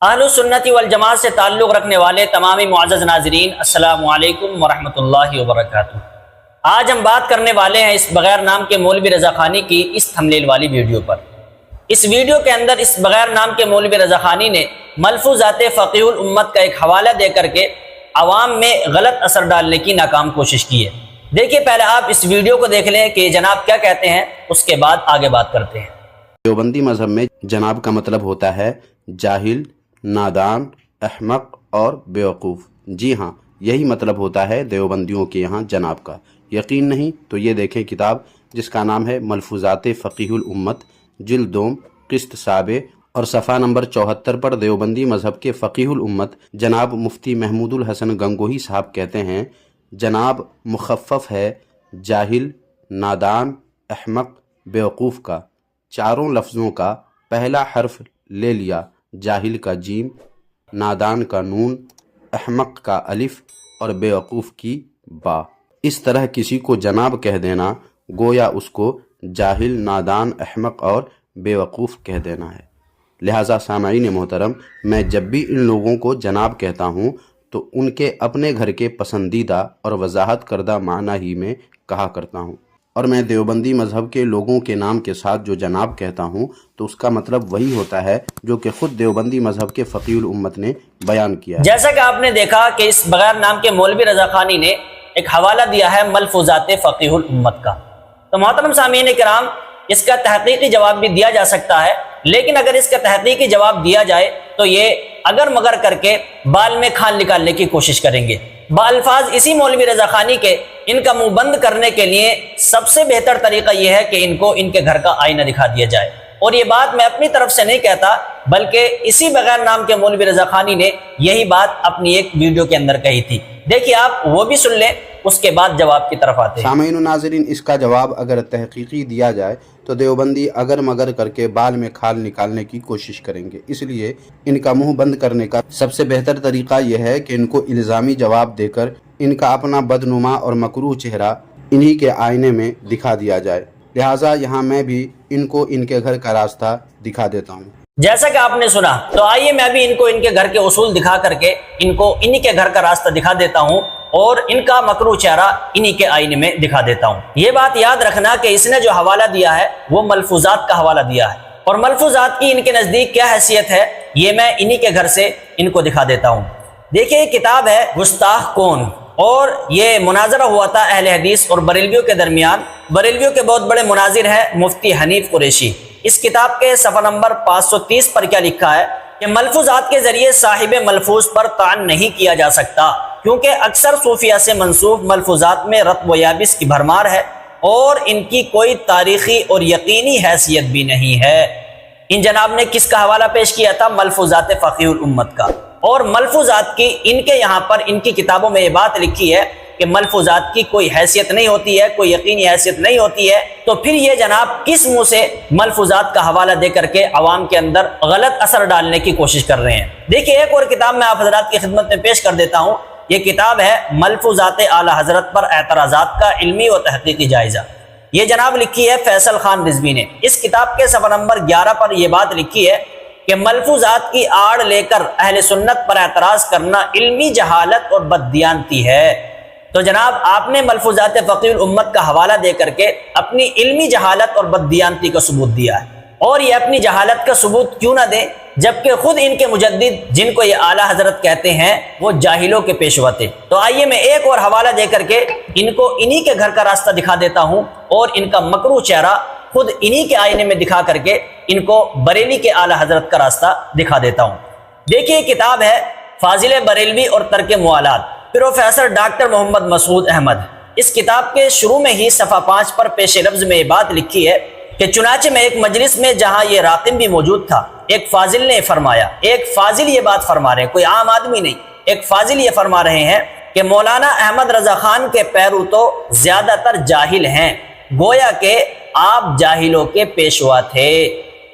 اہل سنت والجماعت سے تعلق رکھنے والے تمام معزز ناظرین، السلام علیکم ورحمۃ اللہ وبرکاتہ۔ آج ہم بات کرنے والے ہیں اس بغیر نام کے مولوی رضا خانی کی اس تھمبنیل والی ویڈیو پر۔ اس ویڈیو کے اندر اس بغیر نام کے مولوی رضا خانی نے ملفوظات فقیہ الامت کا ایک حوالہ دے کر کے عوام میں غلط اثر ڈالنے کی ناکام کوشش کی ہے۔ دیکھیے، پہلے آپ اس ویڈیو کو دیکھ لیں کہ جناب کیا کہتے ہیں، اس کے بعد آگے بات کرتے ہیں۔ دیوبندی مذہب میں جناب کا مطلب ہوتا ہے جاہل، نادان، احمق اور بیوقوف۔ جی ہاں، یہی مطلب ہوتا ہے دیوبندیوں کے یہاں جناب کا۔ یقین نہیں تو یہ دیکھیں کتاب جس کا نام ہے ملفوظات فقیہ الامت، جلد دوم، قسط سابع اور صفحہ نمبر 74 پر دیوبندی مذہب کے فقیہ الامت جناب مفتی محمود الحسن گنگوہی صاحب کہتے ہیں، جناب مخفف ہے جاہل، نادان، احمق، بیوقوف کا۔ چاروں لفظوں کا پہلا حرف لے لیا، جاہل کا جیم، نادان کا نون، احمق کا الف اور بیوقوف کی با۔ اس طرح کسی کو جناب کہہ دینا گویا اس کو جاہل، نادان، احمق اور بیوقوف کہہ دینا ہے۔ لہٰذا سامعین محترم، میں جب بھی ان لوگوں کو جناب کہتا ہوں تو ان کے اپنے گھر کے پسندیدہ اور وضاحت کردہ معنی ہی میں کہا کرتا ہوں، اور میں دیوبندی مذہب کے لوگوں کے نام کے ساتھ جو جناب کہتا ہوں تو اس کا مطلب وہی ہوتا ہے جو کہ خود دیوبندی مذہب کے فقیہ الامت نے بیان کیا ہے۔ جیسا کہ آپ نے دیکھا کہ اس بغیر نام کے مولوی رضا خانی نے ایک حوالہ دیا ہے ملفوظات فقیہ الامت کا، تو محترم سامعین کرام، اس کا تحقیقی جواب بھی دیا جا سکتا ہے، لیکن اگر اس کا تحقیقی جواب دیا جائے تو یہ اگر مگر کر کے بال میں کھال نکالنے کی کوشش کریں گے۔ بالفاظ اسی مولوی رضا خانی کے ان کا منہ بند کرنے کے لیے سب سے بہتر طریقہ یہ ہے کہ ان کو ان کے گھر کا آئینہ دکھا دیا جائے، اور یہ بات میں اپنی طرف سے نہیں کہتا بلکہ اسی بغیر نام کے مولوی رضا خانی نے یہی بات اپنی ایک ویڈیو کے اندر کہی تھی۔ دیکھیے، آپ وہ بھی سن لیں، اس کے بعد جواب کی طرف آتے ہیں۔ سامعین و ناظرین، اس کا جواب اگر تحقیقی دیا جائے تو دیوبندی اگر مگر کر کے بال میں کھال نکالنے کی کوشش کریں گے، اس لیے ان کا منہ بند کرنے کا سب سے بہتر طریقہ یہ ہے کہ ان کو الزامی جواب دے کر ان کا اپنا بدنما اور مکروہ چہرہ انہی کے آئینے میں دکھا دیا جائے۔ لہٰذا یہاں میں بھی ان کو ان کے گھر کا راستہ دکھا دیتا ہوں۔ جیسا کہ آپ نے سنا، تو آئیے میں بھی ان کو ان کے گھر کے اصول دکھا کر کے ان کو انہی کے گھر کا راستہ دکھا دیتا ہوں اور ان کا مکروہ چہرہ انہی کے آئینے میں دکھا دیتا ہوں۔ یہ بات یاد رکھنا کہ اس نے جو حوالہ دیا ہے وہ ملفوظات کا حوالہ دیا ہے، اور ملفوظات کی ان کے نزدیک کیا حیثیت ہے یہ میں انہی کے گھر سے ان کو دکھا دیتا ہوں۔ دیکھیے، یہ کتاب ہے گستاخ کون، اور یہ مناظرہ ہوا تھا اہل حدیث اور بریلویوں کے درمیان۔ بریلویوں کے بہت بڑے مناظر ہیں مفتی حنیف قریشی۔ اس کتاب کے صفحہ نمبر 530 پر کیا لکھا ہے کہ ملفوظات کے ذریعے صاحب ملفوظ پر طعن نہیں کیا جا سکتا، کیونکہ اکثر صوفیہ سے منسوب ملفوظات میں رطب و یابس کی بھرمار ہے اور ان کی کوئی تاریخی اور یقینی حیثیت بھی نہیں ہے۔ ان جناب نے کس کا حوالہ پیش کیا تھا؟ ملفوظات فقیہ الامت کا۔ اور ملفوظات کی ان کے یہاں پر ان کی کتابوں میں یہ بات لکھی ہے کہ ملفوظات کی کوئی حیثیت نہیں ہوتی ہے، کوئی یقینی حیثیت نہیں ہوتی ہے، تو پھر یہ جناب کس منہ سے ملفوظات کا حوالہ دے کر کے عوام کے اندر غلط اثر ڈالنے کی کوشش کر رہے ہیں؟ دیکھیے، ایک اور کتاب میں آپ حضرات کی خدمت میں پیش کر دیتا ہوں۔ یہ کتاب ہے ملفوظات اعلی حضرت پر اعتراضات کا علمی و تحقیقی جائزہ۔ یہ جناب لکھی ہے فیصل خان رضوی نے۔ اس کتاب کے صفحہ نمبر 11 پر یہ بات لکھی ہے کہ ملفوظات کی آڑ لے کر اہل سنت پر اعتراض کرنا علمی جہالت اور بددیانتی ہے۔ تو جناب آپ نے ملفوظات فقیہ الامت کا حوالہ دے کر کے اپنی علمی جہالت اور بددیانتی کا ثبوت دیا ہے، اور یہ اپنی جہالت کا ثبوت کیوں نہ دیں جبکہ خود ان کے مجدد جن کو یہ اعلیٰ حضرت کہتے ہیں وہ جاہلوں کے پیشوا تھے۔ تو آئیے میں ایک اور حوالہ دے کر کے ان کو انہی کے گھر کا راستہ دکھا دیتا ہوں اور ان کا مکروہ چہرہ خود انہی کے آئینے میں دکھا کر کے ان کو بریلی کے اعلیٰ حضرت کا راستہ دکھا دیتا ہوں۔ دیکھیے، کتاب ہے فاضل بریلوی اور ترک موالات، پروفیسر ڈاکٹر محمد مسعود احمد۔ اس کتاب کے شروع میں ہی صفحہ 5 پر پیش لفظ میں یہ بات لکھی ہے کہ چنانچہ میں ایک مجلس میں جہاں یہ راقم بھی موجود تھا، ایک فاضل نے فرمایا، ایک فاضل یہ بات فرما رہے ہیں، کوئی عام آدمی نہیں، ایک فاضل یہ فرما رہے ہیں کہ مولانا احمد رضا خان کے پیرو تو زیادہ تر جاہل ہیں، گویا کہ آپ جاہلوں کے پیشوا تھے۔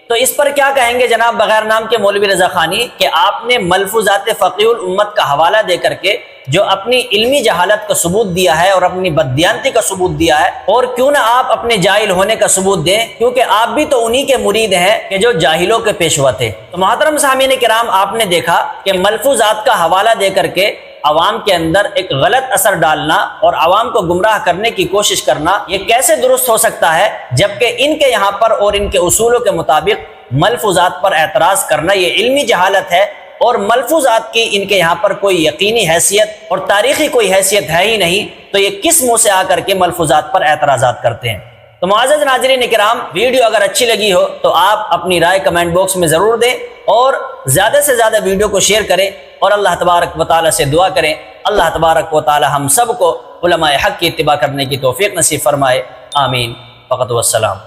تو اس پر کیا کہیں گے جناب بغیر نام کے مولوی رضا خانی کہ آپ نے ملفوظات فقیہ الامت کا حوالہ دے کر کے جو اپنی علمی جہالت کا ثبوت دیا ہے اور اپنی بددیانتی کا ثبوت دیا ہے، اور کیوں نہ آپ اپنے جاہل ہونے کا ثبوت دیں، کیونکہ آپ بھی تو انہی کے مرید ہیں کہ جو جاہلوں کے پیشوا تھے۔ تو محترم سامعین کرام، آپ نے دیکھا کہ ملفوظات کا حوالہ دے کر کے عوام کے اندر ایک غلط اثر ڈالنا اور عوام کو گمراہ کرنے کی کوشش کرنا، یہ کیسے درست ہو سکتا ہے، جبکہ ان کے یہاں پر اور ان کے اصولوں کے مطابق ملفوظات پر اعتراض کرنا یہ علمی جہالت ہے، اور ملفوظات کی ان کے یہاں پر کوئی یقینی حیثیت اور تاریخی کوئی حیثیت ہے ہی نہیں، تو یہ کس منہ سے آ کر کے ملفوظات پر اعتراضات کرتے ہیں۔ تو معزز ناظرین کرام، ویڈیو اگر اچھی لگی ہو تو آپ اپنی رائے کمنٹ باکس میں ضرور دیں، اور زیادہ سے زیادہ ویڈیو کو شیئر کریں، اور اللہ تبارک و تعالی سے دعا کریں اللہ تبارک و تعالی ہم سب کو علماء حق کی اتباع کرنے کی توفیق نصیب فرمائے، آمین، فقط والسلام۔